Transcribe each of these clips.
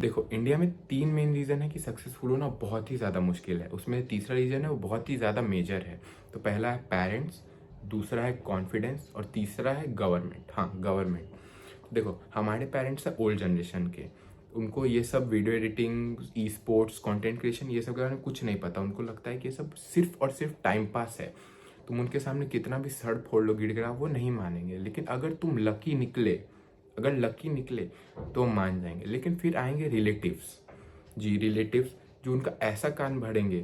देखो, इंडिया में 3 main reason है कि सक्सेसफुल होना बहुत ही ज़्यादा मुश्किल है। उसमें तीसरा रीज़न है वो बहुत ही ज़्यादा मेजर है। तो पहला है पेरेंट्स, दूसरा है कॉन्फिडेंस और तीसरा है गवर्नमेंट। हाँ, गवर्नमेंट। देखो, हमारे पेरेंट्स हैं ओल्ड जनरेशन के। उनको ये सब video editing, e sports, content creation ये सब के बारे में कुछ नहीं पता। उनको लगता है कि ये सब सिर्फ और सिर्फ टाइम पास है। तुम उनके सामने कितना भी सड़ फोड़ लो, गिड़गिड़ा, वो नहीं मानेंगे। लेकिन अगर लकी निकले तो मान जाएंगे। लेकिन फिर आएंगे रिलेटिव्स। जी, रिलेटिव्स जो उनका ऐसा कान भरेंगे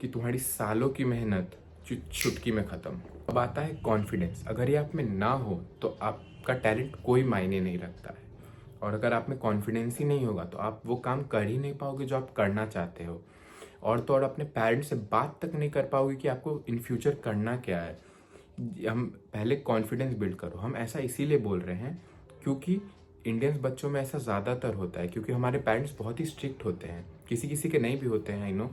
कि तुम्हारी सालों की मेहनत चुटकी में ख़त्म। अब आता है कॉन्फिडेंस। अगर ये आप में ना हो तो आपका टैलेंट कोई मायने नहीं रखता है। और अगर आप में कॉन्फिडेंस ही नहीं होगा तो आप वो काम कर ही नहीं पाओगे जो आप करना चाहते हो। और तो और अपने पेरेंट्स से बात तक नहीं कर पाओगे कि आपको इन फ्यूचर करना क्या है। हम पहले कॉन्फिडेंस बिल्ड करो। हम ऐसा इसीलिए बोल रहे हैं क्योंकि इंडियंस बच्चों में ऐसा ज़्यादातर होता है, क्योंकि हमारे पेरेंट्स बहुत ही स्ट्रिक्ट होते हैं। किसी किसी के नहीं भी होते हैं, आई नो,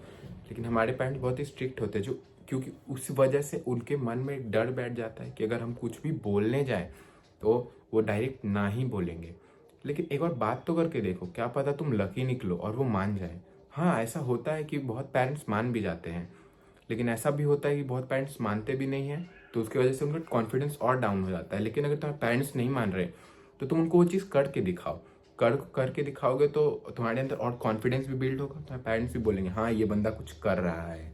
लेकिन हमारे पेरेंट्स बहुत ही स्ट्रिक्ट होते हैं, जो क्योंकि उस वजह से उनके मन में एक डर बैठ जाता है कि अगर हम कुछ भी बोलने जाएं तो वो डायरेक्ट ना ही बोलेंगे। लेकिन एक बार बात तो करके देखो, क्या पता तुम लकी निकलो और वो मान जाए। हाँ, ऐसा होता है कि बहुत पेरेंट्स मान भी जाते हैं, लेकिन ऐसा भी होता है कि बहुत पेरेंट्स मानते भी नहीं हैं, तो उसकी वजह से उनका कॉन्फिडेंस और डाउन हो जाता है। लेकिन अगर तुम्हारे पेरेंट्स नहीं मान रहे तो तुम उनको वो चीज़ करके दिखाओ। करके दिखाओगे तो तुम्हारे अंदर और कॉन्फिडेंस भी बिल्ड होगा। तुम्हारे पेरेंट्स भी बोलेंगे हाँ, ये बंदा कुछ कर रहा है।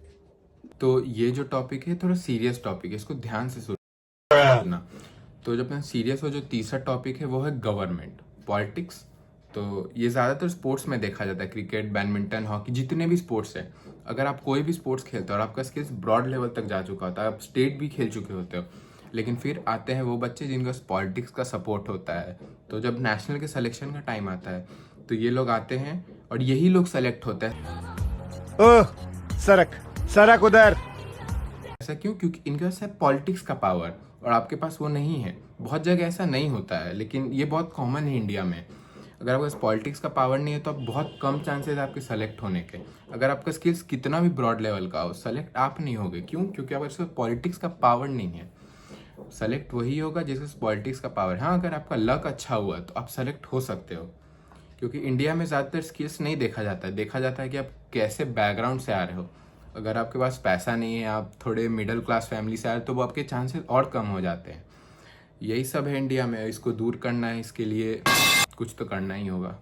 तो ये जो टॉपिक है थोड़ा सीरियस टॉपिक है, इसको ध्यान से सुनना। तो जब मैं सीरियस हो, जो तीसरा टॉपिक है वो है गवर्नमेंट, पॉलिटिक्स। तो ये ज़्यादातर स्पोर्ट्स में देखा जाता है, क्रिकेट, बैडमिंटन, हॉकी, जितने भी स्पोर्ट्स हैं। अगर आप कोई भी स्पोर्ट्स खेलते हो और आपका स्किल्स ब्रॉड लेवल तक जा चुका होता है, आप स्टेट भी खेल चुके होते हो, लेकिन फिर आते हैं वो बच्चे जिनका पॉलिटिक्स का सपोर्ट होता है। तो जब नेशनल के सिलेक्शन का टाइम आता है तो ये लोग आते हैं और यही लोग सेलेक्ट होते हैं। ओह, सरक सरक उधर। ऐसा क्यों? क्योंकि इनके पास है पॉलिटिक्स का पावर और आपके पास वो नहीं है। बहुत जगह ऐसा नहीं होता है, लेकिन ये बहुत कॉमन है इंडिया में। अगर आपके पास पॉलिटिक्स का पावर नहीं है तो आप बहुत कम चांसेस है आपके सेलेक्ट होने के। अगर आपका स्किल्स कितना भी ब्रॉड लेवल का हो, सेलेक्ट आप नहीं होगे। क्यों? क्योंकि आपके पास पॉलिटिक्स का पावर नहीं है। सेलेक्ट वही होगा जिसके पास पॉलिटिक्स का पावर है। हाँ, अगर आपका लक अच्छा हुआ तो आप सेलेक्ट हो सकते हो, क्योंकि इंडिया में ज़्यादातर स्किल्स नहीं देखा जाता है। देखा जाता है कि आप कैसे बैकग्राउंड से आ रहे हो। अगर आपके पास पैसा नहीं है, आप थोड़े मिडिल क्लास फैमिली से आ रहे हो, तो वो आपके चांसेस और कम हो जाते हैं। यही सब है इंडिया में। इसको दूर करना है, इसके लिए कुछ तो करना ही होगा।